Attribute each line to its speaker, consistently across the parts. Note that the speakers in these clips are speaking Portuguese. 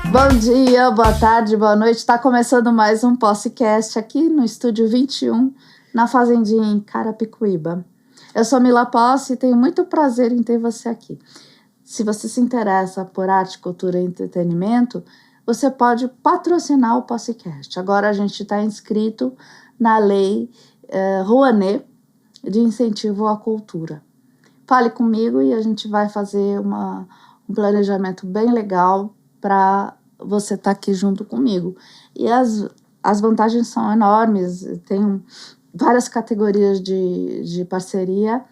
Speaker 1: Bom dia, boa tarde, boa noite. Está começando mais um podcast aqui no Estúdio 21, na Fazendinha em Carapicuíba. Eu sou Mila Posse e tenho muito prazer em ter você aqui. Se você se interessa por arte, cultura e entretenimento, você pode patrocinar o podcast. Agora a gente está inscrito na Lei Rouanet de Incentivo à Cultura. Fale comigo e a gente vai fazer um planejamento bem legal para você estar aqui junto comigo. E as vantagens são enormes, tem várias categorias de parceria.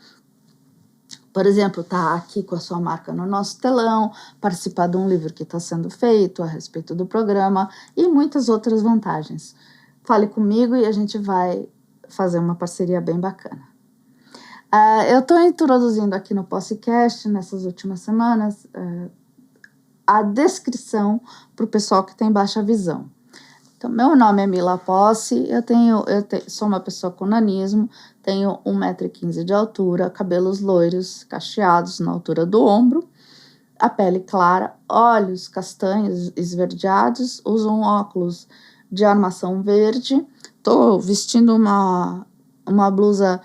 Speaker 1: Por exemplo, estar aqui com a sua marca no nosso telão, participar de um livro que está sendo feito a respeito do programa e muitas outras vantagens. Fale comigo e a gente vai fazer uma parceria bem bacana. Eu estou introduzindo aqui no podcast, nessas últimas semanas, a descrição para o pessoal que tem baixa visão. Então, meu nome é Mila Posse, sou uma pessoa com nanismo, tenho 1,15 m de altura, cabelos loiros, cacheados na altura do ombro, a pele clara, olhos castanhos esverdeados, uso um óculos de armação verde, estou vestindo uma blusa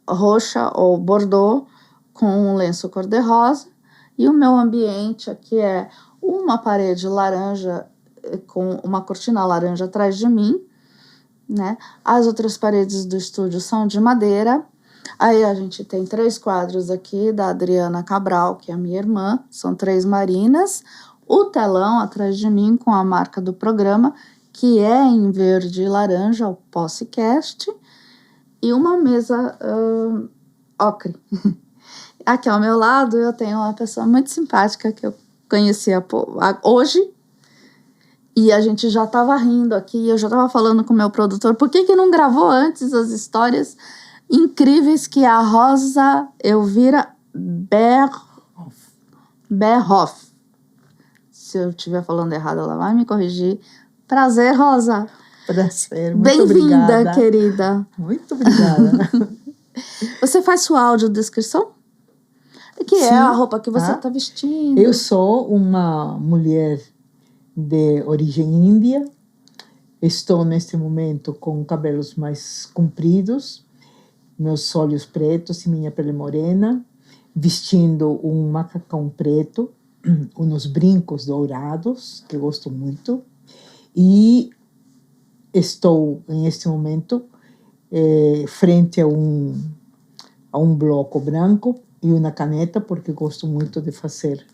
Speaker 1: roxa ou bordô com um lenço cor-de-rosa, e o meu ambiente aqui é uma parede laranja com uma cortina laranja atrás de mim, né? As outras paredes do estúdio são de madeira. Aí a gente tem 3 quadros aqui da Adriana Cabral, que é a minha irmã, são 3 marinas. O telão atrás de mim com a marca do programa, que é em verde e laranja, o Possecast, e uma mesa ocre. Aqui ao meu lado eu tenho uma pessoa muito simpática que eu conheci hoje, e a gente já estava rindo aqui, eu já estava falando com o meu produtor, por que não gravou antes as histórias incríveis que a Rosa Elvira Berhoff. Se eu estiver falando errado, ela vai me corrigir. Prazer, Rosa.
Speaker 2: Prazer, muito
Speaker 1: Bem-vinda,
Speaker 2: obrigada.
Speaker 1: Querida.
Speaker 2: Muito obrigada.
Speaker 1: Você faz sua audiodescrição? Que é a roupa que você está vestindo.
Speaker 2: Eu sou uma mulher de origem índia. Estou neste momento com cabelos mais compridos, meus olhos pretos e minha pele morena, vestindo um macacão preto, uns brincos dourados, que eu gosto muito, e estou, neste momento, frente a um bloco branco e uma caneta, porque gosto muito de fazer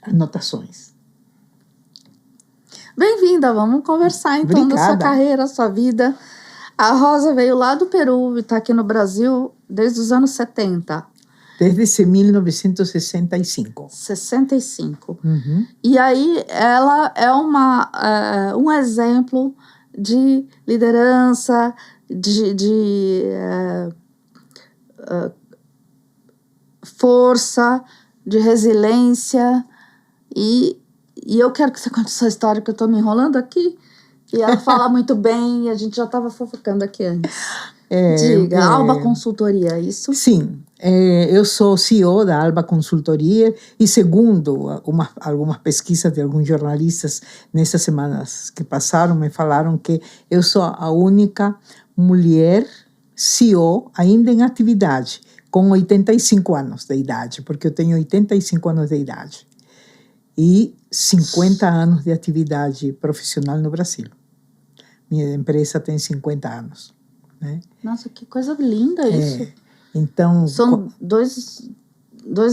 Speaker 2: anotações. Bem-vinda,
Speaker 1: vamos conversar então da sua carreira, sua vida. A Rosa veio lá do Peru e está aqui no Brasil desde os anos 70.
Speaker 2: Desde 1965.
Speaker 1: 65.
Speaker 2: Uhum.
Speaker 1: E aí ela é um exemplo de liderança, de força, de resiliência. E eu quero que você conte essa história, que eu estou me enrolando aqui. E ela fala muito bem, e a gente já estava fofocando aqui antes. Diga, Alba Consultoria, é isso?
Speaker 2: Sim, eu sou CEO da Alba Consultoria e segundo algumas pesquisas de alguns jornalistas nessas semanas que passaram, me falaram que eu sou a única mulher CEO ainda em atividade, com 85 anos de idade, porque eu tenho 85 anos de idade. E 50 anos de atividade profissional no Brasil. Minha empresa tem 50 anos. Né?
Speaker 1: Nossa, que coisa linda isso.
Speaker 2: Então,
Speaker 1: são dois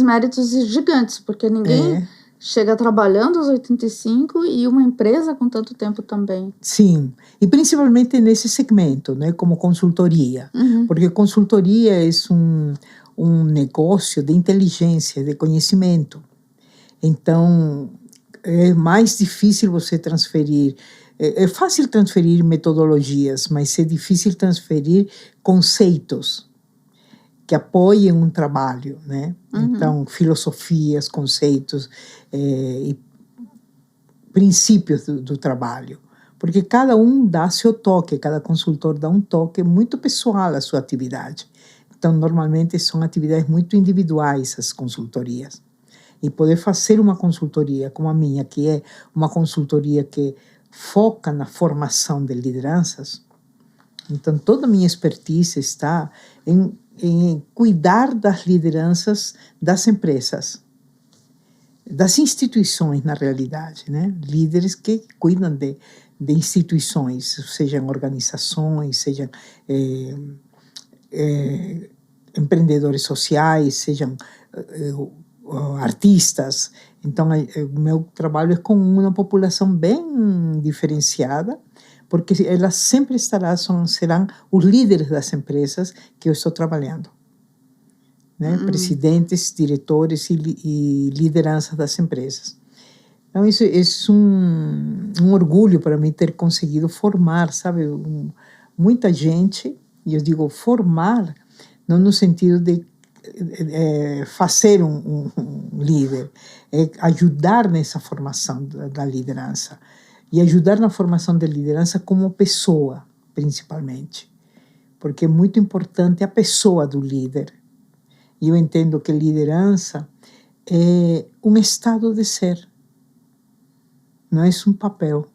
Speaker 1: méritos gigantes, porque ninguém chega trabalhando aos 85 e uma empresa com tanto tempo também.
Speaker 2: Sim, e principalmente nesse segmento, né, como consultoria.
Speaker 1: Uhum.
Speaker 2: Porque consultoria é um negócio de inteligência, de conhecimento. Então, é mais difícil você transferir. É fácil transferir metodologias, mas é difícil transferir conceitos que apoiem um trabalho, né?
Speaker 1: Uhum.
Speaker 2: Então, filosofias, conceitos e princípios do trabalho. Porque cada um dá seu toque, cada consultor dá um toque muito pessoal à sua atividade. Então, normalmente, são atividades muito individuais, as consultorias. e poder fazer uma consultoria como a minha, que é uma consultoria que foca na formação de lideranças. Então, toda a minha expertise está em cuidar das lideranças das empresas, das instituições, na realidade, né? Líderes que cuidam de instituições, sejam organizações, sejam empreendedores sociais, sejam artistas. Então, o meu trabalho é com uma população bem diferenciada, porque elas sempre serão os líderes das empresas que eu estou trabalhando. Né? Presidentes, diretores e lideranças das empresas. Então, isso é um orgulho para mim ter conseguido formar, sabe, muita gente, e eu digo formar, não no sentido de fazer um líder, é ajudar nessa formação da liderança, e ajudar na formação da liderança como pessoa, principalmente, porque é muito importante a pessoa do líder. E eu entendo que liderança é um estado de ser, não é um papel.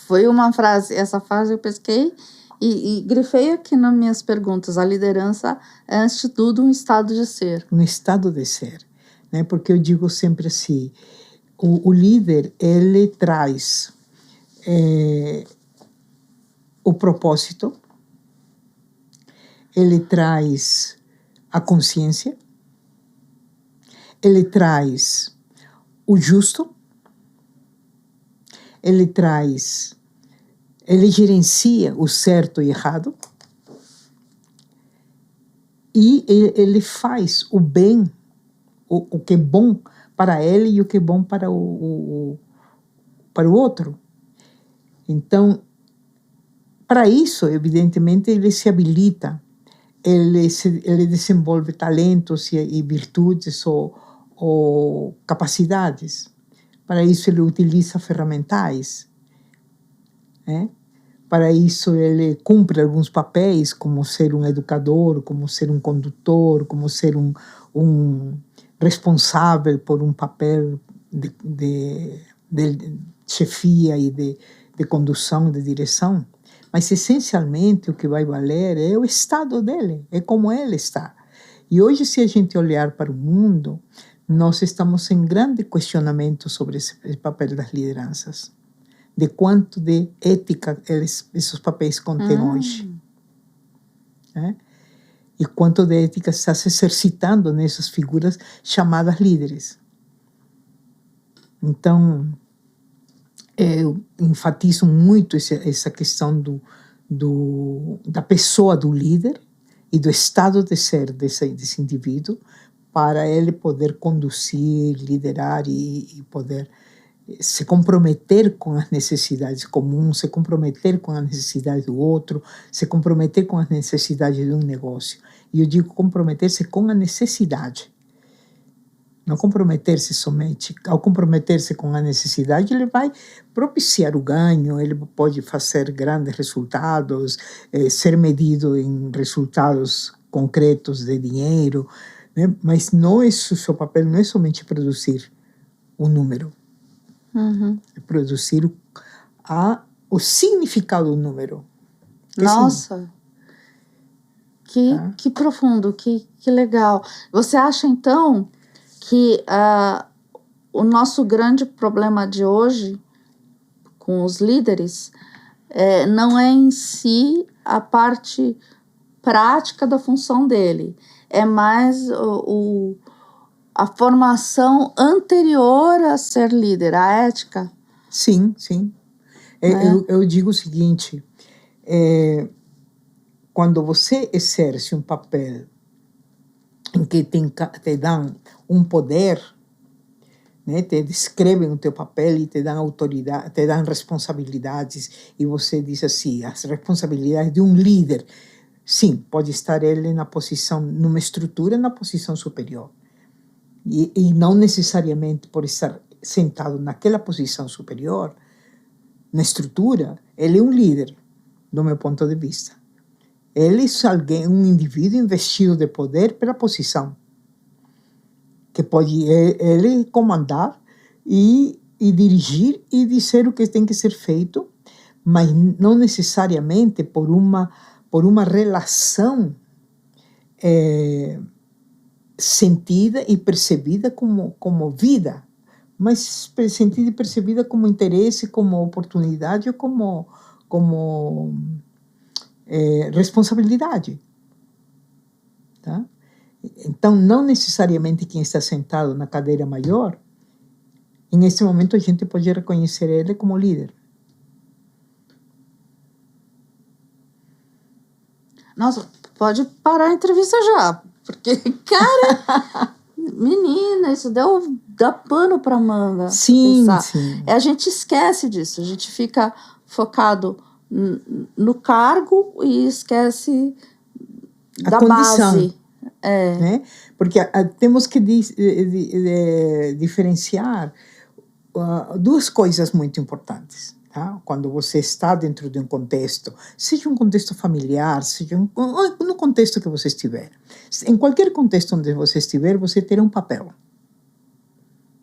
Speaker 1: Foi uma frase, essa frase eu pesquei e grifei aqui nas minhas perguntas. A liderança é, antes de tudo, um estado de ser.
Speaker 2: Um estado de ser, né? Porque eu digo sempre assim, o líder, ele traz o propósito, ele traz a consciência, ele traz o justo, ele gerencia o certo e errado, e ele faz o bem, o que é bom para ele e o que é bom para o outro. Então, para isso, evidentemente, ele se habilita, ele desenvolve talentos e virtudes ou capacidades. Para isso, ele utiliza ferramentais. Né? Para isso, ele cumpre alguns papéis, como ser um educador, como ser um condutor, como ser um responsável por um papel de chefia e de condução, de direção. Mas, essencialmente, o que vai valer é o estado dele, é como ele está. E hoje, se a gente olhar para o mundo, nós estamos em grande questionamento sobre esse papel das lideranças, de quanto de ética esses papéis contêm hoje. Né? E quanto de ética está se exercitando nessas figuras chamadas líderes. Então, eu enfatizo muito essa questão da pessoa do líder e do estado de ser desse indivíduo, para ele poder conduzir, liderar e poder se comprometer com as necessidades comuns, se comprometer com as necessidades do outro, se comprometer com as necessidades de um negócio. E eu digo comprometer-se com a necessidade. Não comprometer-se somente. Ao comprometer-se com a necessidade, ele vai propiciar o ganho, ele pode fazer grandes resultados, ser medido em resultados concretos de dinheiro, né? Mas não é, o seu papel não é somente produzir um número. É produzir o significado do número.
Speaker 1: Nossa! Que profundo, que legal. Você acha, então, que o nosso grande problema de hoje com os líderes não é em si a parte prática da função dele, é mais a formação anterior a ser líder, a ética?
Speaker 2: Sim, sim. Eu digo o seguinte, quando você exerce um papel em que te dão um poder, né, te descrevem o teu papel e te dão autoridade, te dão responsabilidades, e você diz assim, as responsabilidades de um líder, sim, pode estar ele na posição, numa estrutura, na posição superior. E não necessariamente por estar sentado naquela posição superior, na estrutura, ele é um líder, do meu ponto de vista. Ele é um indivíduo investido de poder pela posição. que pode ele comandar e dirigir e dizer o que tem que ser feito, mas não necessariamente por uma relação sentida e percebida como vida, mas sentida e percebida como interesse, como oportunidade ou como responsabilidade. Tá? Então, não necessariamente quem está sentado na cadeira maior, em esse momento a gente pode reconhecer ele como líder.
Speaker 1: Nossa, pode parar a entrevista já, porque, cara, menina, isso dá pano pra manga.
Speaker 2: Sim,
Speaker 1: pensar.
Speaker 2: sim.
Speaker 1: A gente esquece disso, a gente fica focado no cargo e esquece da
Speaker 2: condição,
Speaker 1: base.
Speaker 2: Né? Porque temos que diferenciar duas coisas muito importantes. Tá? Quando você está dentro de um contexto, seja um contexto familiar, seja no contexto que você estiver. Em qualquer contexto onde você estiver, você terá um papel.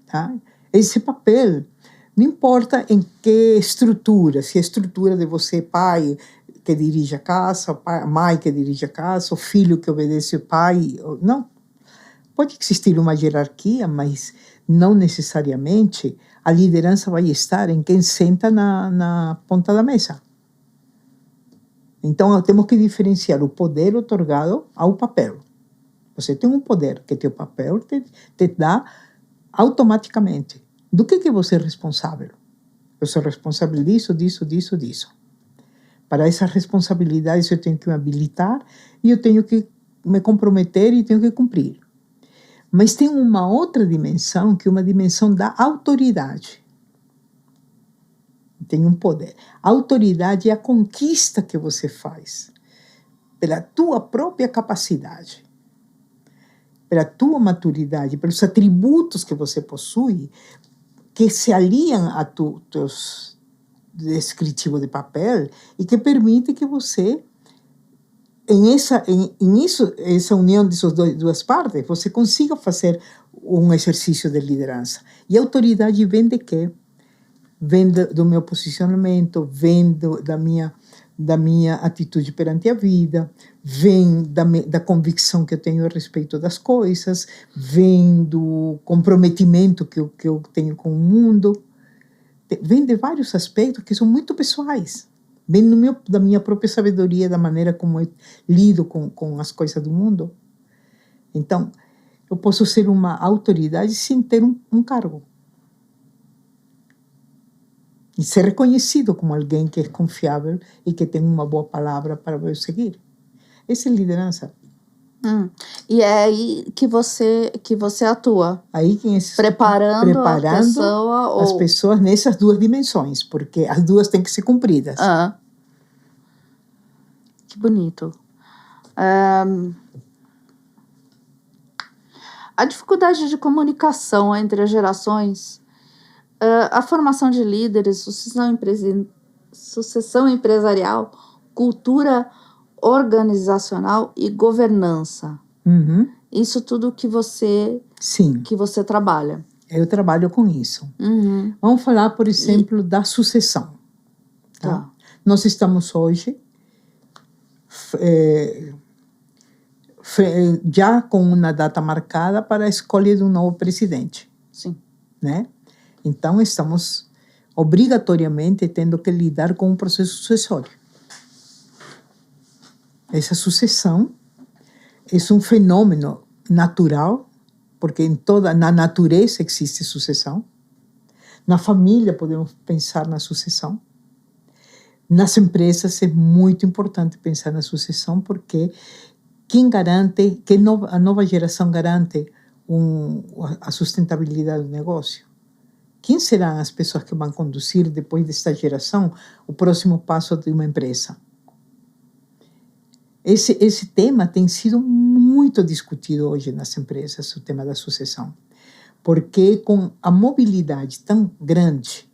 Speaker 2: Tá? Esse papel, não importa em que estrutura, se é a estrutura de você, pai, que dirige a casa, mãe que dirige a casa, o filho que obedece o pai. Não. Pode existir uma hierarquia, mas não necessariamente a liderança vai estar em quem senta na ponta da mesa. Então, temos que diferenciar o poder otorgado ao papel. Você tem um poder que teu papel te dá automaticamente. Do que você é responsável? Eu sou responsável disso, disso, disso, disso. Para essas responsabilidades eu tenho que me habilitar e eu tenho que me comprometer e tenho que cumprir. Mas tem uma outra dimensão, que é uma dimensão da autoridade. Tem um poder. A autoridade é a conquista que você faz pela tua própria capacidade, pela tua maturidade, pelos atributos que você possui, que se aliam a teus descritivo de papel e que permite que você, essa união dessas duas partes, você consiga fazer um exercício de liderança. E a autoridade vem de quê? Vem do meu posicionamento, vem da minha atitude perante a vida, vem da convicção que eu tenho a respeito das coisas, vem do comprometimento que eu tenho com o mundo, vem de vários aspectos que são muito pessoais. Vem da minha própria sabedoria, da maneira como eu lido com as coisas do mundo. Então, eu posso ser uma autoridade sem ter um cargo. E ser reconhecido como alguém que é confiável e que tem uma boa palavra para eu seguir. Essa é liderança.
Speaker 1: E é aí que você atua.
Speaker 2: Aí
Speaker 1: preparando a pessoa,
Speaker 2: as pessoas nessas duas dimensões, porque as duas têm que ser cumpridas.
Speaker 1: Que bonito. A dificuldade de comunicação entre as gerações, a formação de líderes, sucessão empresarial, cultura organizacional e governança.
Speaker 2: Uhum.
Speaker 1: Isso tudo que você trabalha.
Speaker 2: Eu trabalho com isso.
Speaker 1: Uhum.
Speaker 2: Vamos falar, por exemplo, da sucessão. Tá? Nós estamos hoje já com uma data marcada para a escolha de um novo presidente.
Speaker 1: Sim.
Speaker 2: Né? Então, estamos obrigatoriamente tendo que lidar com um processo sucessório. Essa sucessão é um fenômeno natural, porque na natureza existe sucessão. Na família podemos pensar na sucessão. Nas empresas é muito importante pensar na sucessão, porque quem garante, a nova geração garante a sustentabilidade do negócio? Quem serão as pessoas que vão conduzir, depois desta geração, o próximo passo de uma empresa? Esse tema tem sido muito discutido hoje nas empresas, o tema da sucessão. Porque com a mobilidade tão grande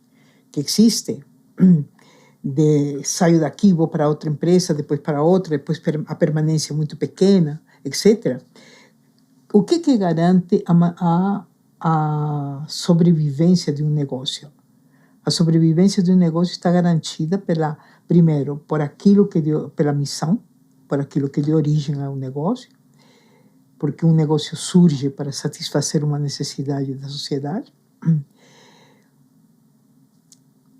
Speaker 2: que existe, saio daqui, vou para outra empresa, depois para outra, depois a permanência muito pequena, etc., o que garante a sobrevivência de um negócio? A sobrevivência de um negócio está garantida primeiro, pela missão, por aquilo que deu origem ao negócio, porque um negócio surge para satisfazer uma necessidade da sociedade.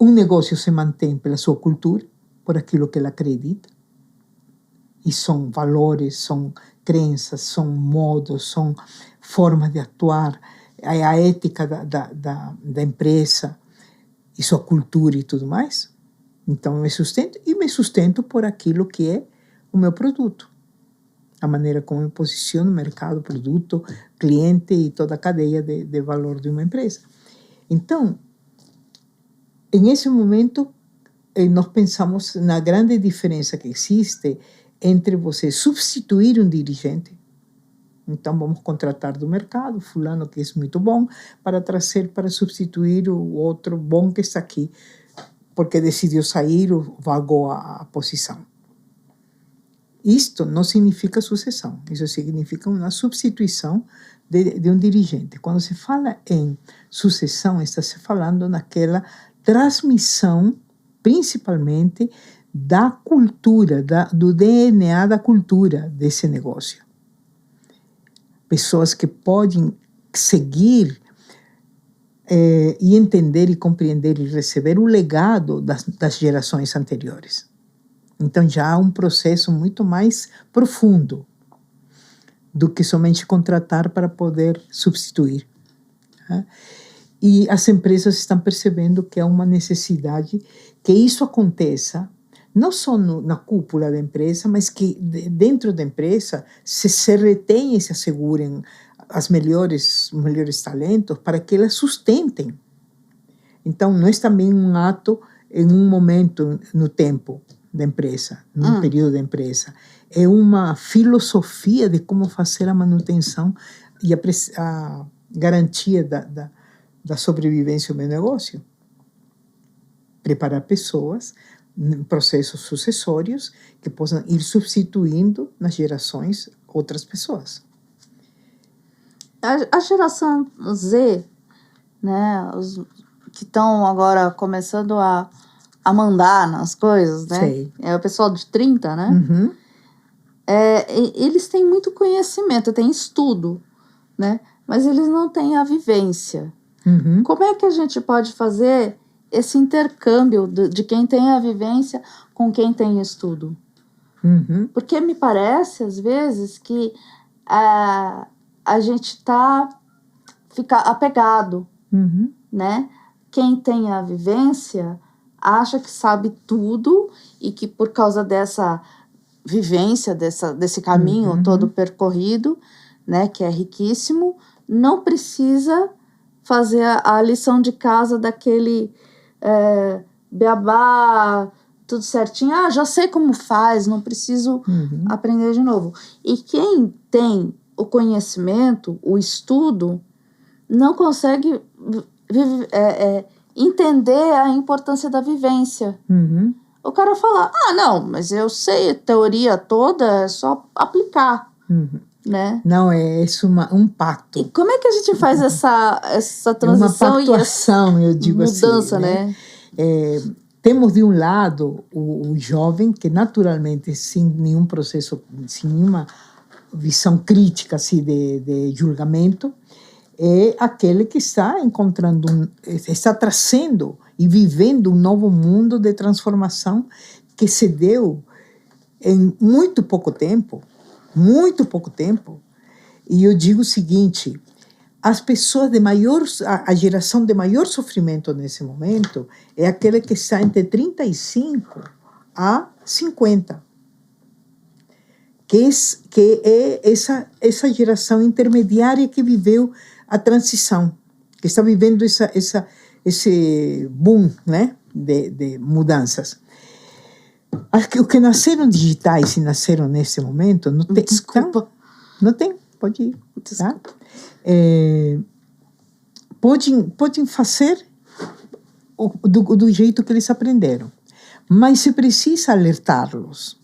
Speaker 2: Um negócio se mantém pela sua cultura, por aquilo que ela acredita. E são valores, são crenças, são modos, são formas de atuar, a ética da empresa e sua cultura e tudo mais. Então, eu me sustento por aquilo que é o meu produto. A maneira como eu posiciono o mercado, produto, cliente e toda a cadeia de valor de uma empresa. Então, nesse momento, nós pensamos na grande diferença que existe entre você substituir um dirigente. Então, vamos contratar do mercado, fulano que é muito bom, para substituir o outro bom que está aqui, porque decidiu sair ou vagou a posição. Isto não significa sucessão, isso significa uma substituição de um dirigente. Quando se fala em sucessão, está se falando naquela transmissão, principalmente, da cultura, do DNA da cultura desse negócio. Pessoas que podem seguir e entender e compreender e receber o legado das gerações anteriores. Então já há um processo muito mais profundo do que somente contratar para poder substituir. Tá? E as empresas estão percebendo que há uma necessidade que isso aconteça, não só na cúpula da empresa, mas que dentro da empresa se retenha e se assegurem os melhores talentos para que elas sustentem. Então, não é também um ato em um momento no tempo da empresa, num período da empresa. É uma filosofia de como fazer a manutenção e a garantia da sobrevivência do meu negócio. Preparar pessoas em processos sucessórios que possam ir substituindo nas gerações outras pessoas.
Speaker 1: A geração Z, né, os que estão agora começando a mandar nas coisas, né?
Speaker 2: Sei.
Speaker 1: É o pessoal de 30, né?
Speaker 2: Uhum.
Speaker 1: Eles têm muito conhecimento, têm estudo, né? Mas eles não têm a vivência.
Speaker 2: Uhum.
Speaker 1: Como é que a gente pode fazer esse intercâmbio de quem tem a vivência com quem tem estudo?
Speaker 2: Uhum.
Speaker 1: Porque me parece, às vezes, que a gente fica apegado,
Speaker 2: Uhum.
Speaker 1: né? Quem tem a vivência acha que sabe tudo e que por causa dessa vivência, desse caminho todo percorrido, né, que é riquíssimo, não precisa fazer a lição de casa daquele beabá, tudo certinho. Já sei como faz, não preciso aprender de novo. E quem tem o conhecimento, o estudo, não consegue entender a importância da vivência.
Speaker 2: Uhum.
Speaker 1: O cara fala, não, mas eu sei a teoria toda, é só aplicar, né?
Speaker 2: Não, é isso um pacto.
Speaker 1: E como é que a gente faz essa transição
Speaker 2: uma pactuação, eu digo
Speaker 1: mudança,
Speaker 2: assim,
Speaker 1: né?
Speaker 2: Temos de um lado o jovem que naturalmente, sem nenhum processo, sem nenhuma visão crítica assim, de julgamento, é aquele que está está trazendo e vivendo um novo mundo de transformação que se deu em muito pouco tempo. E eu digo o seguinte, as pessoas a geração de maior sofrimento nesse momento é aquela que está entre 35 a 50. Que é essa geração intermediária que viveu a transição, que está vivendo esse boom, né, de mudanças. Os que nasceram digitais e nasceram nesse momento, não tem.
Speaker 1: Desculpa.
Speaker 2: Não tem, pode ir.
Speaker 1: Desculpa.
Speaker 2: Tá? Podem fazer do jeito que eles aprenderam, mas se precisa alertá-los.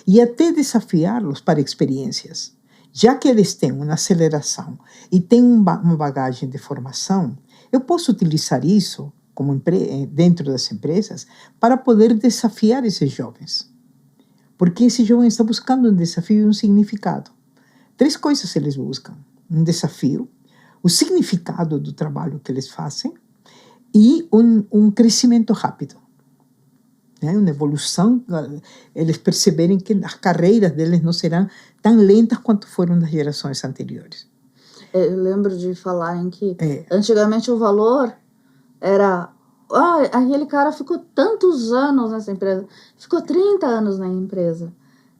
Speaker 2: E até desafiá-los para experiências. já que eles têm uma aceleração e têm uma bagagem de formação, eu posso utilizar isso como dentro das empresas para poder desafiar esses jovens. Porque esse jovem está buscando um desafio e um significado. 3 coisas eles buscam: um desafio, o significado do trabalho que eles fazem e um crescimento rápido. Uma evolução, eles perceberem que as carreiras deles não serão tão lentas quanto foram das gerações anteriores.
Speaker 1: Eu lembro de falarem que antigamente o valor era... aquele cara ficou tantos anos nessa empresa, ficou 30 anos na empresa.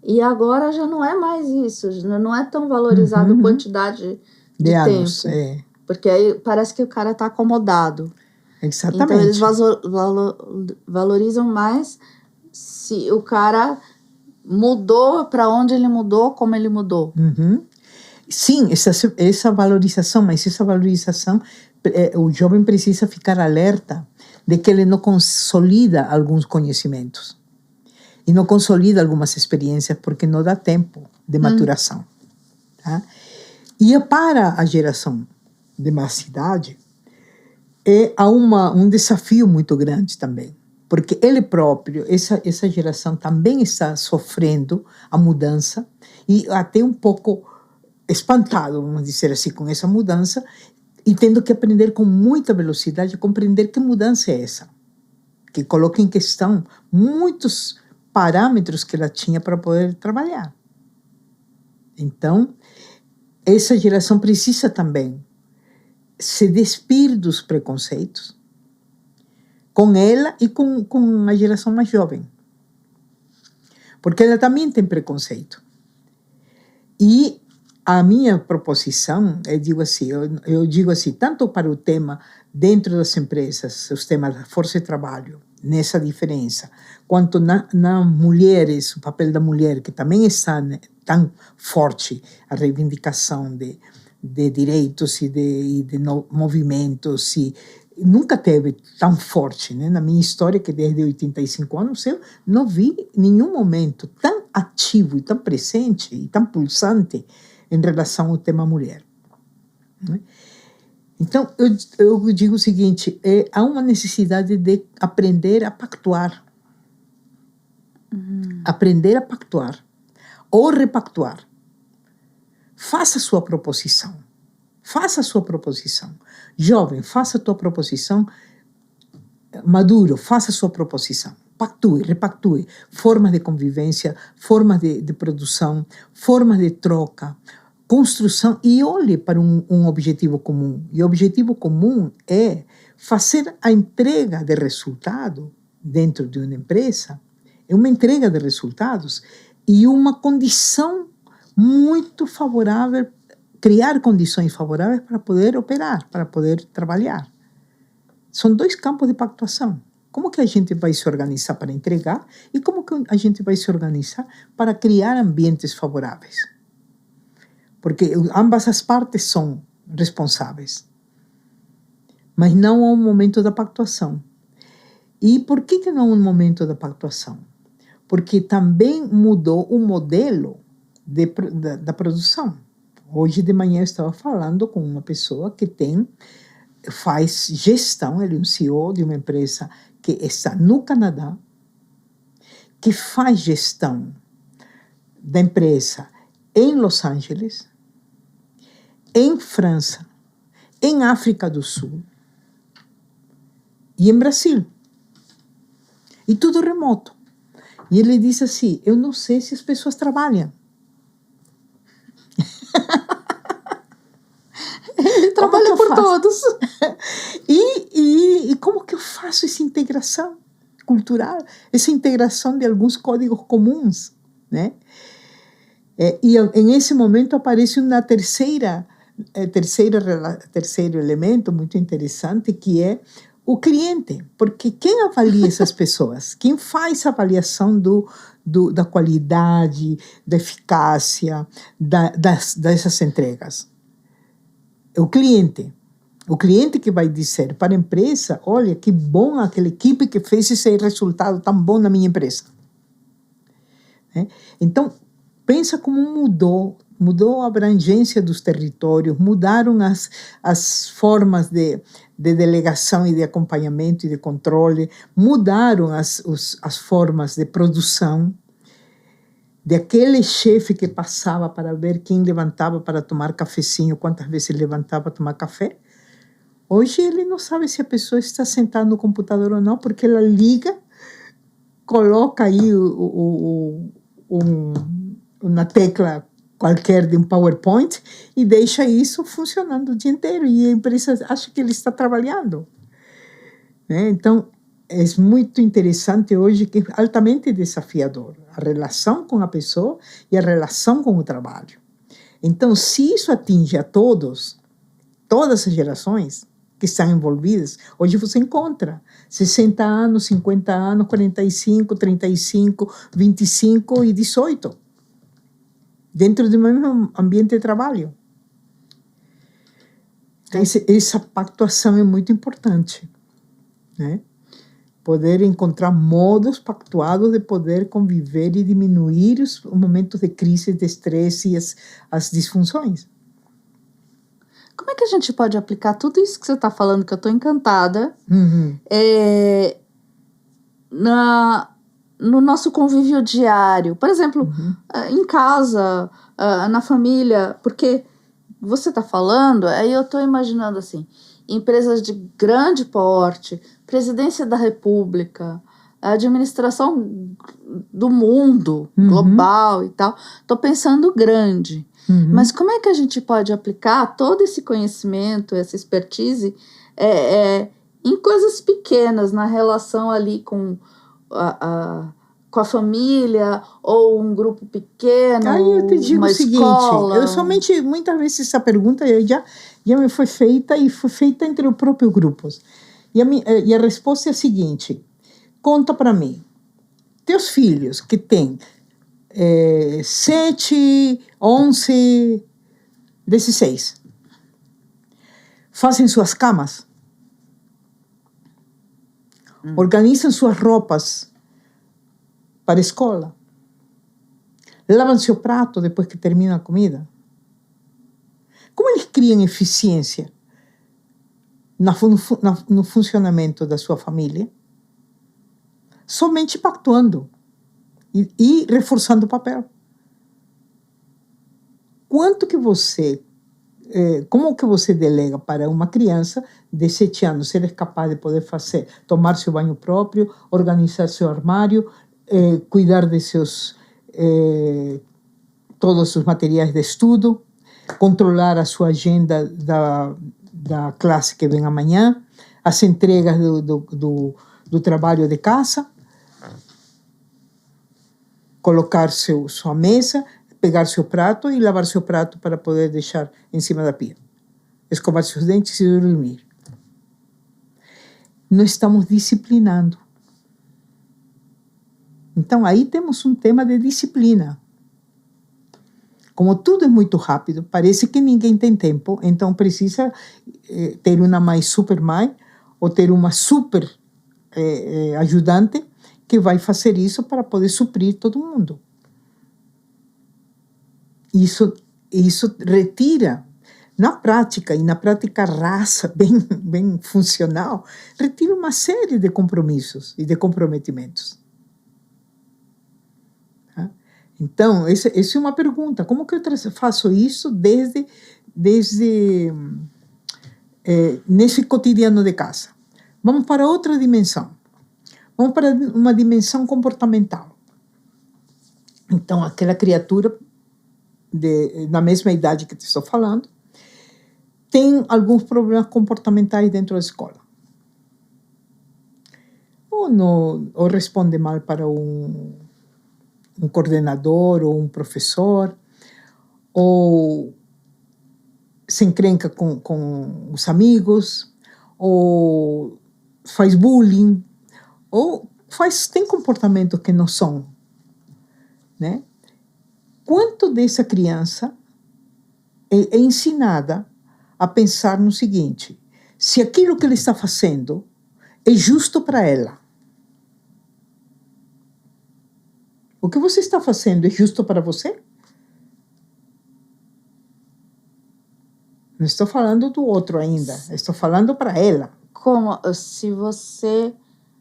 Speaker 1: E agora já não é mais isso, não é tão valorizado a quantidade de
Speaker 2: anos,
Speaker 1: tempo. Porque aí parece que o cara está acomodado.
Speaker 2: Exatamente.
Speaker 1: Então eles valorizam mais se o cara mudou, para onde ele mudou, como ele mudou.
Speaker 2: Sim, essa valorização, mas essa valorização, o jovem precisa ficar alerta de que ele não consolida alguns conhecimentos e não consolida algumas experiências porque não dá tempo de maturação. Tá? E para a geração de mais idade, há um desafio muito grande também, porque ele próprio, essa geração também está sofrendo a mudança e até um pouco espantado, vamos dizer assim, com essa mudança e tendo que aprender com muita velocidade a compreender que mudança é essa, que coloca em questão muitos parâmetros que ela tinha para poder trabalhar. Então, essa geração precisa também se despir dos preconceitos com ela e com a geração mais jovem. Porque ela também tem preconceito. E a minha proposição, eu digo assim, tanto para o tema dentro das empresas, os temas da força de trabalho, nessa diferença, quanto nas mulheres, o papel da mulher, que também está tão forte, a reivindicação de direitos e de movimentos, e nunca teve tão forte, né? Na minha história, que desde 85 anos, eu não vi nenhum momento tão ativo e tão presente e tão pulsante em relação ao tema mulher. Né? Então, eu digo o seguinte, há uma necessidade de aprender a pactuar. Aprender a pactuar ou repactuar. Faça sua proposição. Faça sua proposição. Jovem, faça a tua proposição. Maduro, faça sua proposição. Pactue, repactue. Formas de convivência, formas de produção, formas de troca, construção, e olhe para um objetivo comum. E o objetivo comum é fazer a entrega de resultado dentro de uma empresa, é uma entrega de resultados e uma condição muito favorável, criar condições favoráveis para poder operar, para poder trabalhar. São 2 campos de pactuação. Como que a gente vai se organizar para entregar e como que a gente vai se organizar para criar ambientes favoráveis? Porque ambas as partes são responsáveis. Mas não há um momento da pactuação. E por que não há um momento da pactuação? Porque também mudou o modelo da produção. Hoje de manhã eu estava falando com uma pessoa que faz gestão, ele é um CEO de uma empresa que está no Canadá, que faz gestão da empresa em Los Angeles, em França, em África do Sul e em Brasil. E tudo remoto. E ele disse assim, eu não sei se as pessoas trabalham.
Speaker 1: Ele trabalha por todos.
Speaker 2: E como que eu faço essa integração cultural, essa integração de alguns códigos comuns, né? E nesse momento aparece uma terceiro elemento muito interessante, que é o cliente, porque quem avalia essas pessoas? Quem faz a avaliação da qualidade, da eficácia dessas entregas? É o cliente. O cliente que vai dizer para a empresa, olha, que bom aquela equipe que fez esse resultado tão bom na minha empresa. Então, pensa como mudou mudou a abrangência dos territórios, mudaram as formas de delegação e de acompanhamento e de controle, mudaram as formas de produção. Daquele chefe que passava para ver quem levantava para tomar cafezinho, quantas vezes ele levantava para tomar café. Hoje ele não sabe se a pessoa está sentada no computador ou não, porque ela liga, coloca aí uma tecla qualquer de um PowerPoint e deixa isso funcionando o dia inteiro. E a empresa acha que ele está trabalhando. Né? Então, é muito interessante hoje, que é altamente desafiador, a relação com a pessoa e a relação com o trabalho. Então, se isso atinge a todas as gerações que estão envolvidas, hoje você encontra 60 anos, 50 anos, 45, 35, 25 e 18, dentro do mesmo ambiente de trabalho. Essa pactuação é muito importante, né? Poder encontrar modos pactuados de poder conviver e diminuir os momentos de crise, de estresse e as disfunções.
Speaker 1: Como é que a gente pode aplicar tudo isso que você está falando, que eu estou encantada, no nosso convívio diário? Por exemplo, em casa, na família, porque você está falando, aí eu estou imaginando assim, empresas de grande porte, presidência da República, administração do mundo, global e tal. Estou pensando grande. Mas como é que a gente pode aplicar todo esse conhecimento, essa expertise, em coisas pequenas, na relação ali com a família, ou um grupo pequeno,
Speaker 2: aí eu te digo
Speaker 1: uma
Speaker 2: o seguinte,
Speaker 1: escola?
Speaker 2: muitas vezes essa pergunta já me foi feita, e foi feita entre os próprios grupos. E a resposta é a seguinte: conta para mim, teus filhos que têm 7, 11, 16, fazem suas camas, organizam suas roupas para a escola, lavam seu prato depois que terminam a comida? Como eles criam eficiência no funcionamento da sua família? Somente pactuando e reforçando o papel. Como que você delega para uma criança de 7 anos ser capaz de poder tomar seu banho próprio, organizar seu armário, cuidar de todos os materiais de estudo, controlar a sua agenda da classe que vem amanhã, as entregas do trabalho de casa, colocar sua mesa, pegar seu prato e lavar seu prato para poder deixar em cima da pia, escovar seus dentes e dormir. Não estamos disciplinando. Então, aí temos um tema de disciplina. Como tudo é muito rápido, parece que ninguém tem tempo, então precisa ter uma super mãe ou ter uma super ajudante que vai fazer isso para poder suprir todo mundo. Isso retira, na prática, e na prática rasa, bem funcional, retira uma série de compromissos e de comprometimentos. Tá? Então, essa é uma pergunta. Como que eu faço isso desde nesse cotidiano de casa? Vamos para outra dimensão. Vamos para uma dimensão comportamental. Então, aquela criatura na mesma idade que te estou falando tem alguns problemas comportamentais dentro da escola. Ou responde mal para um coordenador ou um professor, ou se encrenca com os amigos, ou faz bullying, ou tem comportamentos que não são, né? Quanto dessa criança é ensinada a pensar no seguinte: se aquilo que ele está fazendo é justo para ela, o que você está fazendo é justo para você? Não estou falando do outro ainda. Estou falando para ela.
Speaker 1: Como se você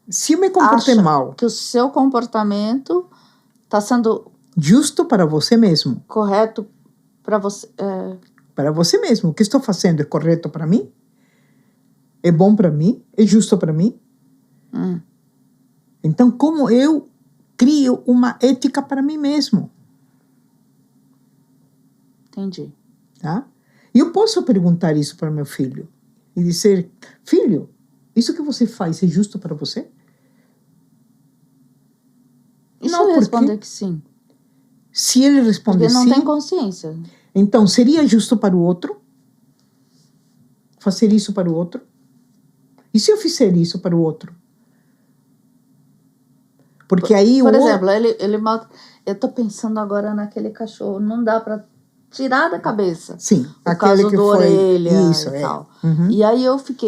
Speaker 2: Se eu me comportei
Speaker 1: acha
Speaker 2: mal,
Speaker 1: que o seu comportamento está sendo
Speaker 2: justo para você mesmo.
Speaker 1: correto para você.
Speaker 2: Para você mesmo. O que estou fazendo é correto para mim? É bom para mim? É justo para mim? Então, como eu crio uma ética para mim mesmo?
Speaker 1: Entendi.
Speaker 2: Tá? E eu posso perguntar isso para meu filho e dizer: filho, isso que você faz é justo para você?
Speaker 1: E se
Speaker 2: Não,
Speaker 1: ele
Speaker 2: porque
Speaker 1: responder que sim?
Speaker 2: se ele responder
Speaker 1: Porque não
Speaker 2: sim,
Speaker 1: tem consciência.
Speaker 2: então seria justo para o outro fazer isso para o outro? E se eu fizer isso para o outro? Porque aí
Speaker 1: Por
Speaker 2: o
Speaker 1: exemplo, eu tô pensando agora naquele cachorro, não dá para tirar da cabeça.
Speaker 2: sim,
Speaker 1: O
Speaker 2: aquele
Speaker 1: caso
Speaker 2: que
Speaker 1: do
Speaker 2: foi
Speaker 1: orelha
Speaker 2: isso,
Speaker 1: e tal.
Speaker 2: Uhum.
Speaker 1: E aí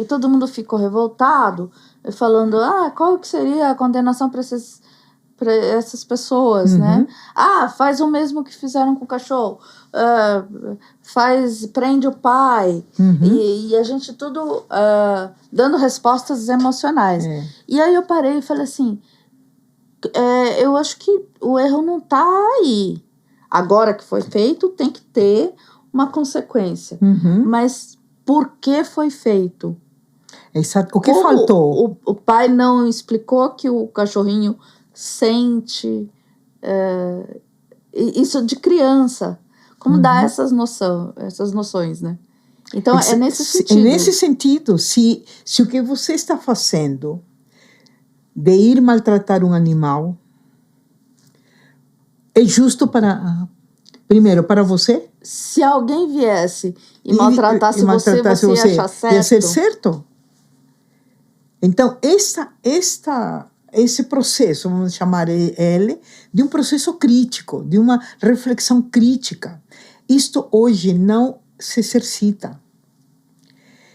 Speaker 1: todo mundo ficou revoltado, falando, qual que seria a condenação para essas pessoas, né? Faz o mesmo que fizeram com o cachorro. Prende o pai. E a gente tudo dando respostas emocionais. E aí eu parei e falei assim, eu acho que o erro não está aí. Agora que foi feito, tem que ter uma consequência. Mas por que foi feito?
Speaker 2: O que faltou?
Speaker 1: O pai não explicou que o cachorrinho sente isso de criança. Como dar essas noções, né? Então, é nesse sentido.
Speaker 2: É nesse sentido. Se o que você está fazendo de ir maltratar um animal é justo primeiro, para você?
Speaker 1: Se alguém viesse e maltratasse você ia achar certo?
Speaker 2: Ia ser certo. Então, esse processo, vamos chamar ele, de um processo crítico, de uma reflexão crítica. Isto hoje não se exercita.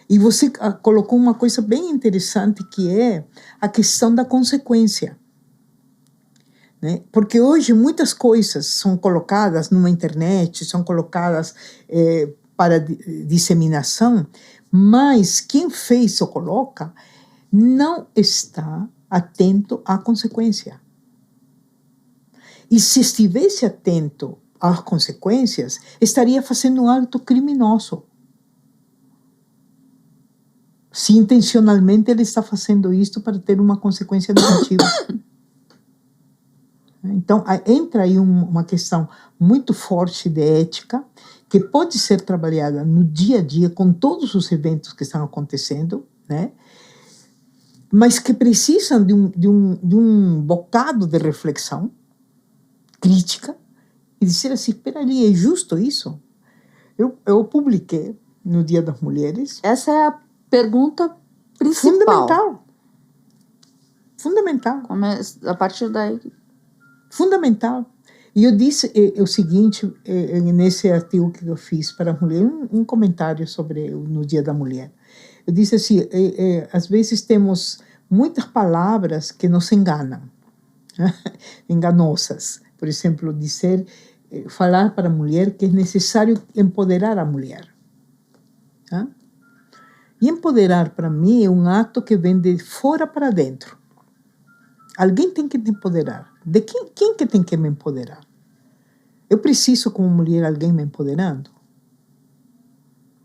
Speaker 2: E você colocou uma coisa bem interessante, que é a questão da consequência. Né? Porque hoje muitas coisas são colocadas numa internet, são colocadas para disseminação, mas quem fez ou coloca não está atento à consequência. E se estivesse atento às consequências, estaria fazendo um ato criminoso. Se intencionalmente ele está fazendo isto para ter uma consequência negativa. Então, entra aí uma questão muito forte de ética, que pode ser trabalhada no dia a dia com todos os eventos que estão acontecendo, né? Mas que precisam de um bocado de reflexão crítica e dizer assim, espera ali, é justo isso? Eu publiquei no Dia das Mulheres.
Speaker 1: Essa é a pergunta principal.
Speaker 2: Fundamental.
Speaker 1: A partir daí...
Speaker 2: Fundamental. E eu disse o seguinte, nesse artigo que eu fiz para a mulher, um comentário sobre no Dia da Mulher. Eu disse assim, às vezes temos muitas palavras que nos enganam, enganosas. Por exemplo, falar para a mulher que é necessário empoderar a mulher. E empoderar, para mim, é um ato que vem de fora para dentro. Alguém tem que te empoderar. De quem que tem que me empoderar? Eu preciso, como mulher, alguém me empoderando?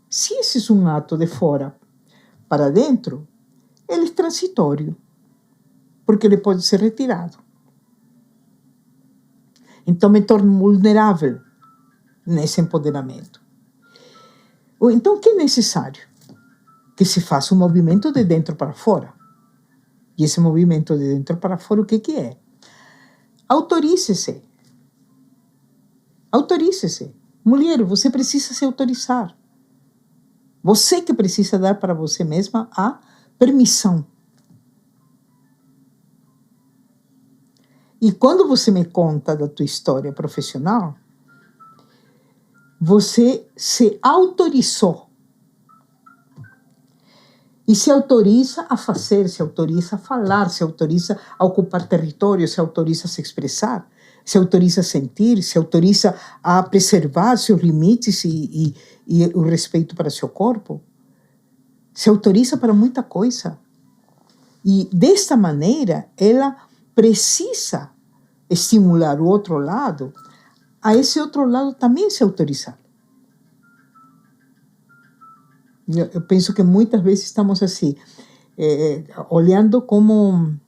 Speaker 2: Se esse é um ato de fora para dentro, ele é transitório, porque ele pode ser retirado. Então, me torno vulnerável nesse empoderamento. Então, o que é necessário? Que se faça um movimento de dentro para fora. E esse movimento de dentro para fora, o que é? Autorize-se. Autorize-se. Mulher, você precisa se autorizar. Você que precisa dar para você mesma a permissão. E quando você me conta da tua história profissional, você se autorizou. E se autoriza a fazer, se autoriza a falar, se autoriza a ocupar território, se autoriza a se expressar. se autoriza a sentir, se autoriza a preservar seus limites e o respeito para seu corpo. Se autoriza para muita coisa. E, desta maneira, ela precisa estimular o outro lado, a esse outro lado também se autorizar. Eu penso que muitas vezes estamos assim, olhando como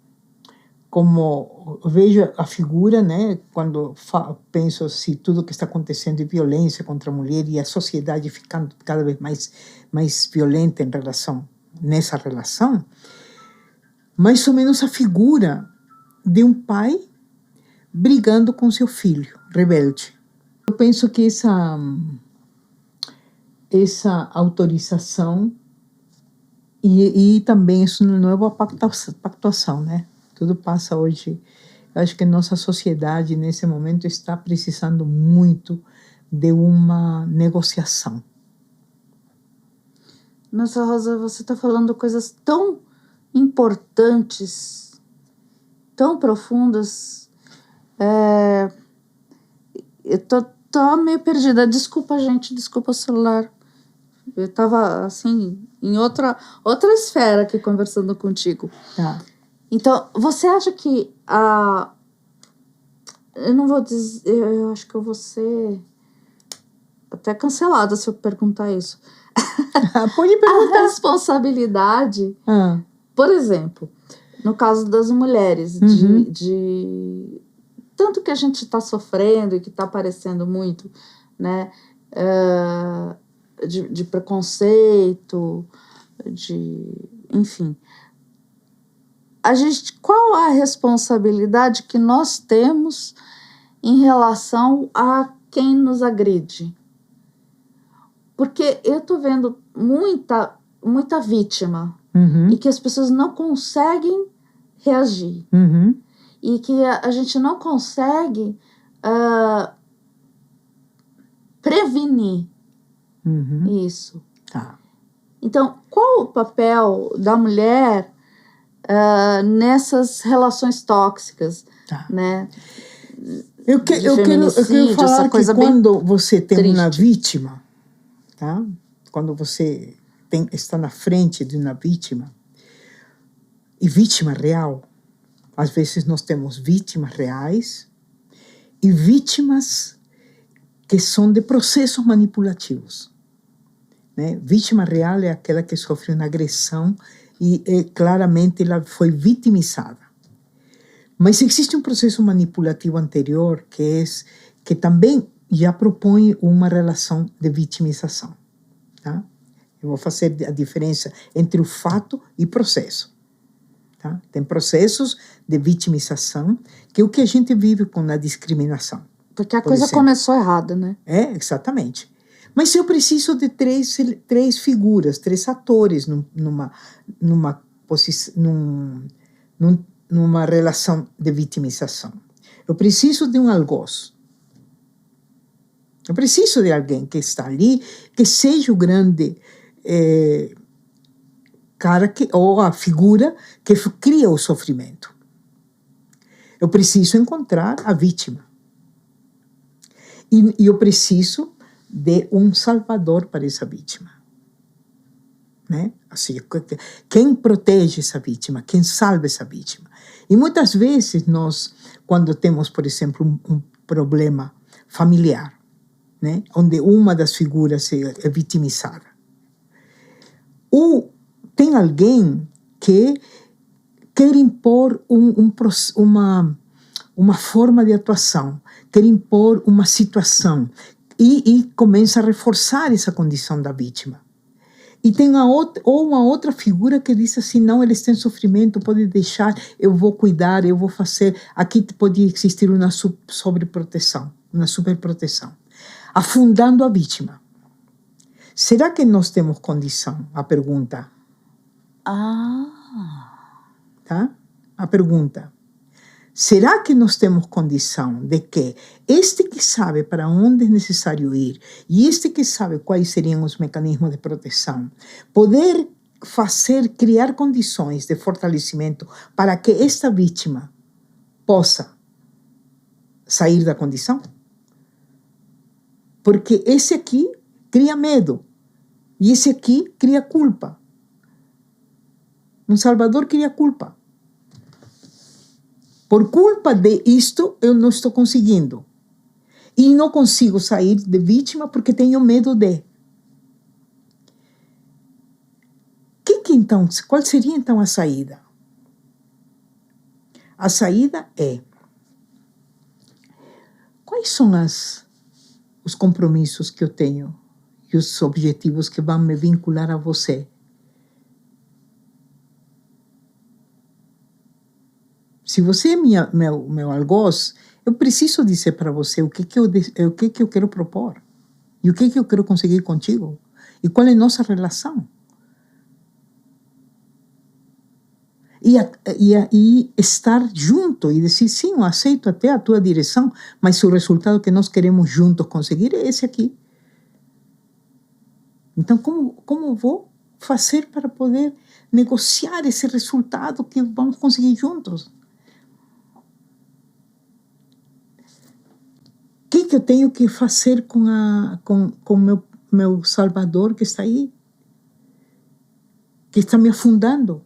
Speaker 2: vejo a figura, né, quando penso assim, tudo que está acontecendo de violência contra a mulher e a sociedade ficando cada vez mais violenta nessa relação, mais ou menos a figura de um pai brigando com seu filho, rebelde. Eu penso que essa autorização e também isso não é uma pactuação, né? Tudo passa hoje. Eu acho que nossa sociedade, nesse momento, está precisando muito de uma negociação.
Speaker 1: Nossa, Rosa, você está falando coisas tão importantes, tão profundas. Eu tô meio perdida. Desculpa, gente. Desculpa o celular. Eu estava, assim, em outra esfera aqui conversando contigo.
Speaker 2: Tá.
Speaker 1: Então, você acha que eu não vou dizer... Eu acho que eu vou ser até cancelada se eu perguntar isso.
Speaker 2: Pode perguntar.
Speaker 1: A responsabilidade, por exemplo, no caso das mulheres, de tanto que a gente está sofrendo e que está aparecendo muito, né, de preconceito, enfim... qual a responsabilidade que nós temos em relação a quem nos agride? Porque eu estou vendo muita vítima e que as pessoas não conseguem reagir e que a gente não consegue prevenir isso.
Speaker 2: Tá.
Speaker 1: Então, qual o papel da mulher nessas relações tóxicas,
Speaker 2: Tá.
Speaker 1: né?
Speaker 2: Eu quero falar que quando você tem uma vítima, tá? Quando você está na frente de uma vítima, e vítima real, às vezes nós temos vítimas reais e vítimas que são de processos manipulativos, né? Vítima real é aquela que sofre uma agressão e claramente ela foi vitimizada. Mas existe um processo manipulativo anterior que também já propõe uma relação de vitimização. Tá? Eu vou fazer a diferença entre o fato e processo. Tá? Tem processos de vitimização, que é o que a gente vive com a discriminação.
Speaker 1: Porque a coisa começou errada, né?
Speaker 2: Exatamente. Mas eu preciso de três figuras, três atores numa relação de vitimização. Eu preciso de um algoz. Eu preciso de alguém que está ali, que seja o grande cara ou a figura que cria o sofrimento. Eu preciso encontrar a vítima. E eu preciso de um salvador para essa vítima. Né? Assim, quem protege essa vítima, quem salva essa vítima. E muitas vezes nós, quando temos, por exemplo, um problema familiar, né? Onde uma das figuras é vitimizada, ou tem alguém que quer impor uma forma de atuação, quer impor uma situação, e começa a reforçar essa condição da vítima. E tem uma outra figura que diz assim, não, eles têm sofrimento, pode deixar, eu vou cuidar, eu vou fazer. Aqui pode existir uma sobreproteção, uma superproteção, afundando a vítima. Será que nós temos condição? A pergunta. Tá? A pergunta. Será que nós temos condição de que este que sabe para onde é necessário ir e este que sabe quais seriam os mecanismos de proteção, poder criar condições de fortalecimento para que esta vítima possa sair da condição? Porque esse aqui cria medo. E esse aqui cria culpa. Um Salvador cria culpa. Por culpa de isto, eu não estou conseguindo. E não consigo sair de vítima porque tenho medo de. Então, qual seria então a saída? A saída é: quais são os compromissos que eu tenho e os objetivos que vão me vincular a você? Se você é meu algoz, eu preciso dizer para você o que eu quero propor e o que eu quero conseguir contigo e qual é a nossa relação. E estar junto e dizer, sim, eu aceito até a tua direção, mas o resultado que nós queremos juntos conseguir é esse aqui. Então, como vou fazer para poder negociar esse resultado que vamos conseguir juntos? O que eu tenho que fazer com meu Salvador que está aí? Que está me afundando?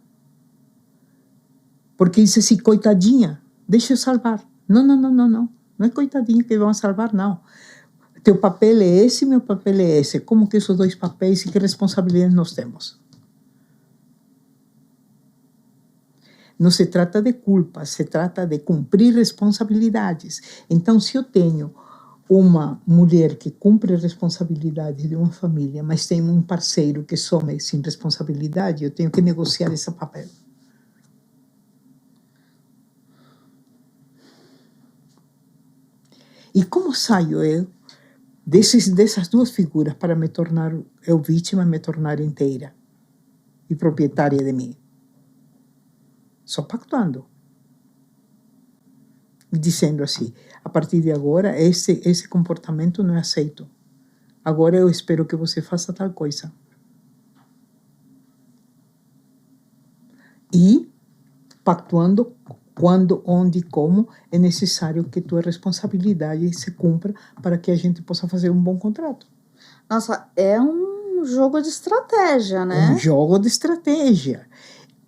Speaker 2: Porque disse assim, coitadinha, deixa eu salvar. Não. Não é coitadinha que vão salvar, não. Teu papel é esse, meu papel é esse. Como que esses dois papéis e que responsabilidades nós temos? Não se trata de culpa, se trata de cumprir responsabilidades. Então, se eu tenho uma mulher que cumpre responsabilidades de uma família, mas tem um parceiro que some sem responsabilidade, eu tenho que negociar esse papel. E como saio eu dessas duas figuras para me tornar eu vítima, me tornar inteira e proprietária de mim? Só pactuando. Dizendo assim, a partir de agora, esse comportamento não é aceito. Agora eu espero que você faça tal coisa. E pactuando quando, onde e como é necessário que tua responsabilidade se cumpra para que a gente possa fazer um bom contrato.
Speaker 1: Nossa, é um jogo de estratégia, né?
Speaker 2: Um jogo de estratégia.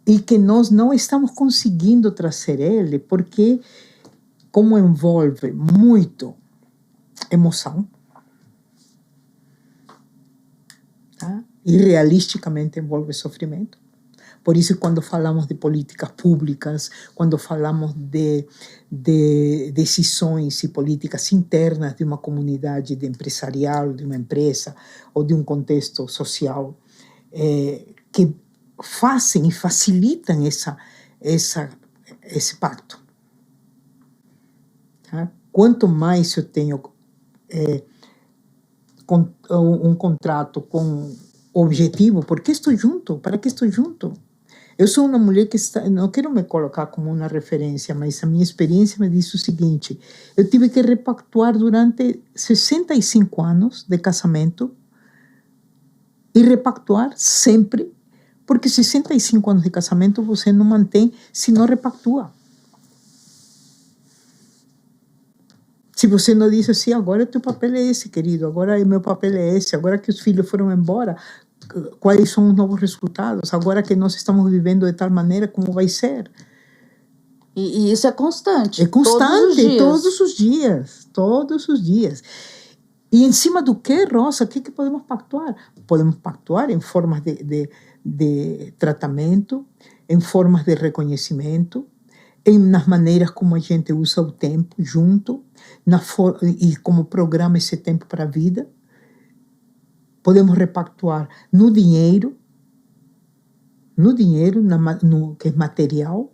Speaker 2: E que nós não estamos conseguindo trazer ele porque, como envolve muito emoção, tá? E realisticamente envolve sofrimento. Por isso, quando falamos de políticas públicas, quando falamos de decisões e políticas internas de uma comunidade empresarial, de uma empresa ou de um contexto social, que fazem e facilitam esse pacto. Tá? Quanto mais eu tenho um contrato com objetivo, por que estou junto? Para que estou junto? Eu sou uma mulher que não quero me colocar como uma referência, mas a minha experiência me diz o seguinte: eu tive que repactuar durante 65 anos de casamento e repactuar sempre, porque 65 anos de casamento você não mantém se não repactua. Se você não diz assim, agora teu papel é esse, querido, agora meu papel é esse, agora que os filhos foram embora, quais são os novos resultados, agora que nós estamos vivendo de tal maneira, como vai ser?
Speaker 1: E isso é constante.
Speaker 2: É constante, todos os dias. E em cima do que, Rosa, o que podemos pactuar? Podemos pactuar em formas de tratamento, em formas de reconhecimento, nas maneiras como a gente usa o tempo junto, e como programa esse tempo para a vida. Podemos repactuar no dinheiro que é material,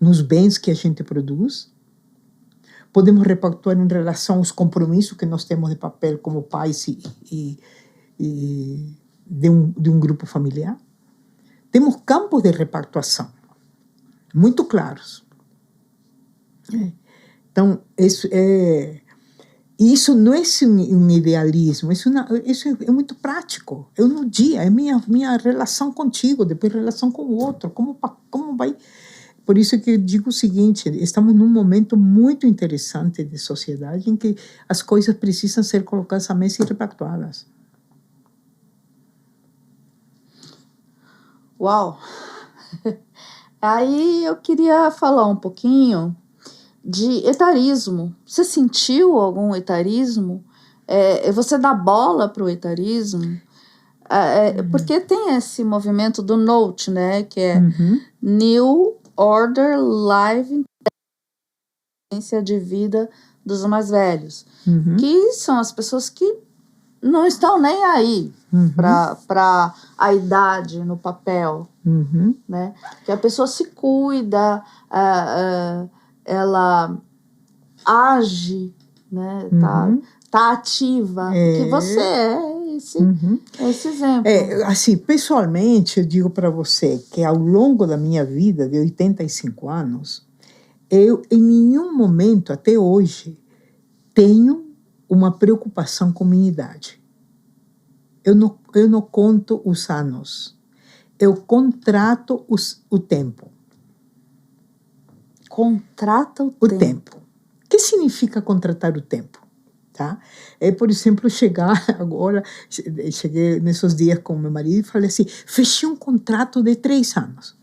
Speaker 2: nos bens que a gente produz. Podemos repactuar em relação aos compromissos que nós temos de papel como pais e de um grupo familiar. Temos campos de repactuação muito claros. Então, isso não é um idealismo, isso é muito prático. Eu no dia, é minha relação contigo, depois relação com o outro, como vai Por isso que eu digo o seguinte, estamos num momento muito interessante de sociedade em que as coisas precisam ser colocadas à mesa e repactuadas.
Speaker 1: Uau! Aí eu queria falar um pouquinho de etarismo. Você sentiu algum etarismo? Você dá bola para o etarismo? Porque tem esse movimento do NOTE, né? Que é New Order Live Inteligência de Vida dos Mais Velhos. Que são as pessoas que não estão nem aí para a idade no papel. Né? Que a pessoa se cuida, ela age, né? Tá ativa. Que você é esse exemplo.
Speaker 2: Assim, pessoalmente, eu digo para você que ao longo da minha vida, de 85 anos, eu, em nenhum momento, até hoje, tenho uma preocupação com minha idade. Eu não conto os anos. Eu contrato o tempo.
Speaker 1: Contrata o tempo.
Speaker 2: O que significa contratar o tempo? Tá? Por exemplo, cheguei nesses dias com meu marido e falei assim, fechei um contrato de 3 anos.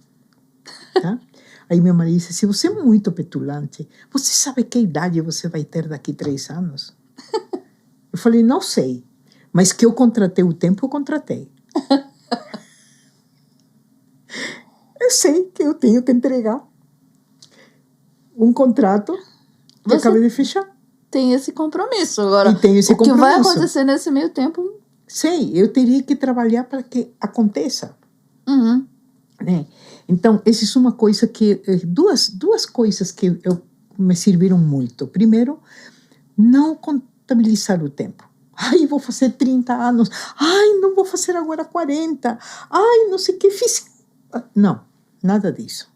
Speaker 2: Tá? Aí meu marido disse assim, você é muito petulante. Você sabe que idade você vai ter daqui 3 anos? Eu falei, não sei. Mas que eu contratei o tempo, eu contratei. Eu sei que eu tenho que entregar um contrato que eu acabei de fechar.
Speaker 1: Tem esse compromisso. Agora,
Speaker 2: e tenho esse
Speaker 1: que vai acontecer nesse meio tempo?
Speaker 2: Sei, eu teria que trabalhar para que aconteça. Né? Então, essa é uma coisa que... Duas coisas que me serviram muito. Primeiro, não contabilizar o tempo. Ai, vou fazer 30 anos. Ai, não vou fazer agora 40. Ai, não sei o que fiz. Não, nada disso.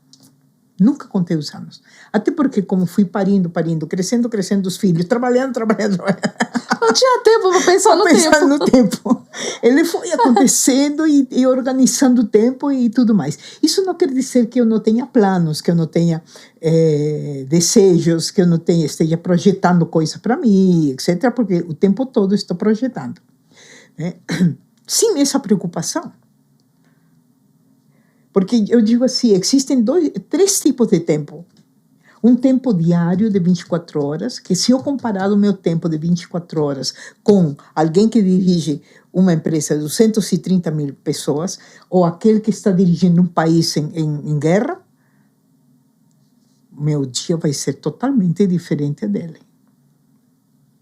Speaker 2: Nunca contei os anos. Até porque, como fui parindo, crescendo os filhos, trabalhando.
Speaker 1: Não tinha tempo para pensar no tempo.
Speaker 2: Ele foi acontecendo e organizando o tempo e tudo mais. Isso não quer dizer que eu não tenha planos, que eu não tenha desejos, que eu não esteja projetando coisa para mim, etc. Porque o tempo todo estou projetando. Né? Sem essa preocupação. Porque eu digo assim, existem 3 tipos de tempo. Um tempo diário de 24 horas, que se eu comparar o meu tempo de 24 horas com alguém que dirige uma empresa de 230 mil pessoas, ou aquele que está dirigindo um país em guerra, meu dia vai ser totalmente diferente dele.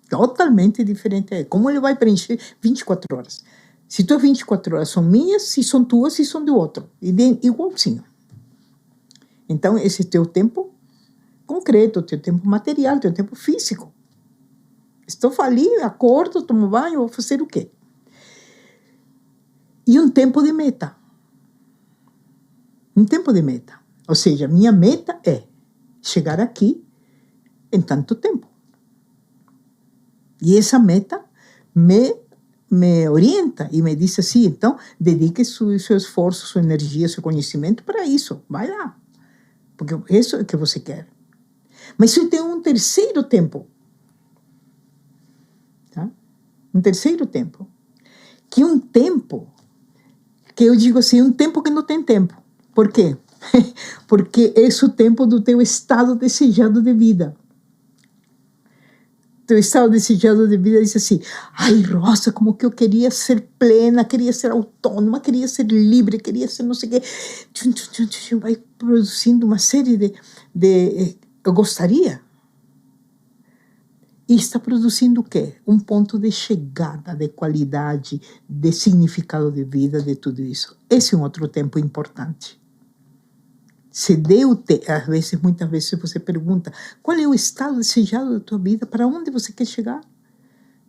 Speaker 2: Totalmente diferente dele. Como ele vai preencher 24 horas? Se tuas 24 horas são minhas, se são tuas, se são do outro. Igualzinho. Então, esse é teu tempo concreto, teu tempo material, teu tempo físico. Estou ali, acordo, tomo banho, vou fazer o quê? E um tempo de meta. Um tempo de meta. Ou seja, minha meta é chegar aqui em tanto tempo. E essa meta me orienta e me diz assim, então, dedique seu esforço, sua energia, seu conhecimento para isso. Vai lá. Porque isso é o que você quer. Mas eu tenho um terceiro tempo. Tá? Um terceiro tempo. Que é um tempo que eu digo assim, um tempo que não tem tempo. Por quê? Porque é o tempo do teu estado desejado de vida. Teu estado desejado de vida diz assim, ai, Rosa, como que eu queria ser plena, queria ser autônoma, queria ser livre, queria ser não sei o quê. Vai produzindo uma série de eu gostaria. E está produzindo o quê? Um ponto de chegada, de qualidade, de significado de vida, de tudo isso. Esse é um outro tempo importante. Muitas vezes você pergunta, qual é o estado desejado da tua vida? Para onde você quer chegar?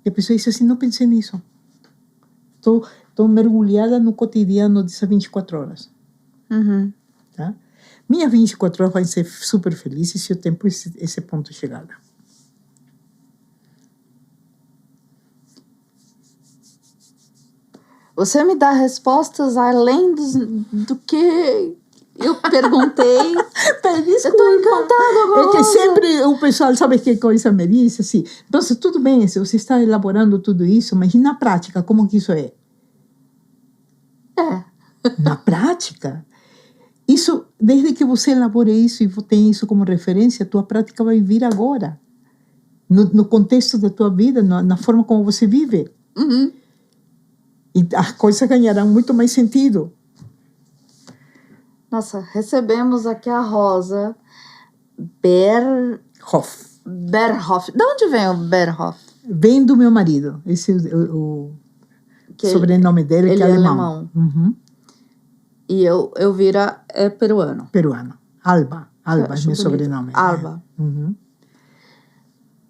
Speaker 2: E a pessoa diz assim, não pensei nisso. Estou mergulhada no cotidiano dessas 24 horas. Tá? Minhas 24 horas vão ser super felizes se eu tenho esse ponto de chegada.
Speaker 1: Você me dá respostas além do que eu perguntei.
Speaker 2: Desculpa.
Speaker 1: Eu tô encantada com a
Speaker 2: É que
Speaker 1: Rosa.
Speaker 2: sempre o pessoal, sabe que coisa me diz? Assim, então, tudo bem, se você está elaborando tudo isso, mas e na prática, como que isso é? Na prática, isso, desde que você elabore isso e tem isso como referência, a tua prática vai vir agora. No contexto da tua vida, na forma como você vive.
Speaker 1: Uhum.
Speaker 2: E as coisas ganharão muito mais sentido.
Speaker 1: Nossa, recebemos aqui a Rosa Berhoff. De onde vem o Berhoff?
Speaker 2: Vem do meu marido. Esse é o
Speaker 1: Que
Speaker 2: sobrenome dele,
Speaker 1: ele
Speaker 2: que é alemão. Uhum.
Speaker 1: E Elvira é peruano.
Speaker 2: Peruano. Alba é meu
Speaker 1: bonito.
Speaker 2: sobrenome.
Speaker 1: Alba.
Speaker 2: Uhum.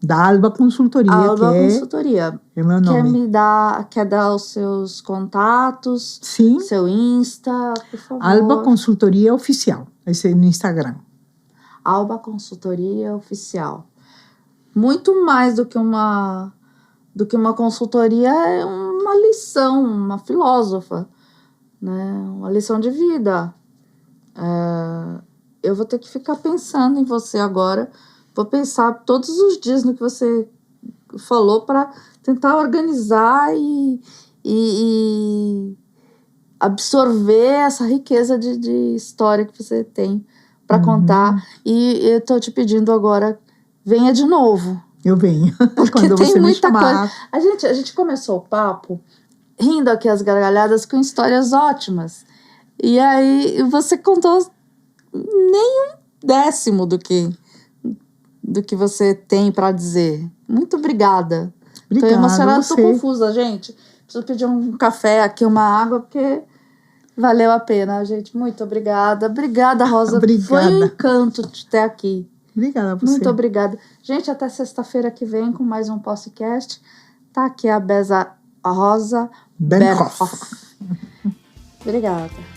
Speaker 2: Da Alba Consultoria,
Speaker 1: Alba
Speaker 2: que
Speaker 1: Consultoria.
Speaker 2: é meu nome.
Speaker 1: Quer dar os seus contatos?
Speaker 2: Sim.
Speaker 1: Seu Insta, por favor.
Speaker 2: Alba Consultoria Oficial. Esse é no Instagram.
Speaker 1: Alba Consultoria Oficial. Muito mais do que uma consultoria, é uma lição, uma filósofa, né? Uma lição de vida. Eu vou ter que ficar pensando em você agora. Vou pensar todos os dias no que você falou para tentar organizar e absorver essa riqueza de história que você tem para contar. E eu tô te pedindo agora, venha de novo.
Speaker 2: Eu venho.
Speaker 1: Porque
Speaker 2: Quando
Speaker 1: tem
Speaker 2: você
Speaker 1: muita
Speaker 2: me chamar.
Speaker 1: coisa. A gente começou o papo rindo aqui as gargalhadas com histórias ótimas. E aí você contou nem um décimo do que você tem para dizer. Muito obrigada. Estou emocionada, estou confusa, gente. Preciso pedir um café aqui, uma água, porque valeu a pena, gente. Muito obrigada. Obrigada, Rosa.
Speaker 2: Obrigada.
Speaker 1: Foi um encanto te ter aqui.
Speaker 2: Obrigada a você.
Speaker 1: Muito obrigada. Gente, até sexta-feira que vem com mais um podcast. Tá aqui a Rosa Berhoff. Obrigada.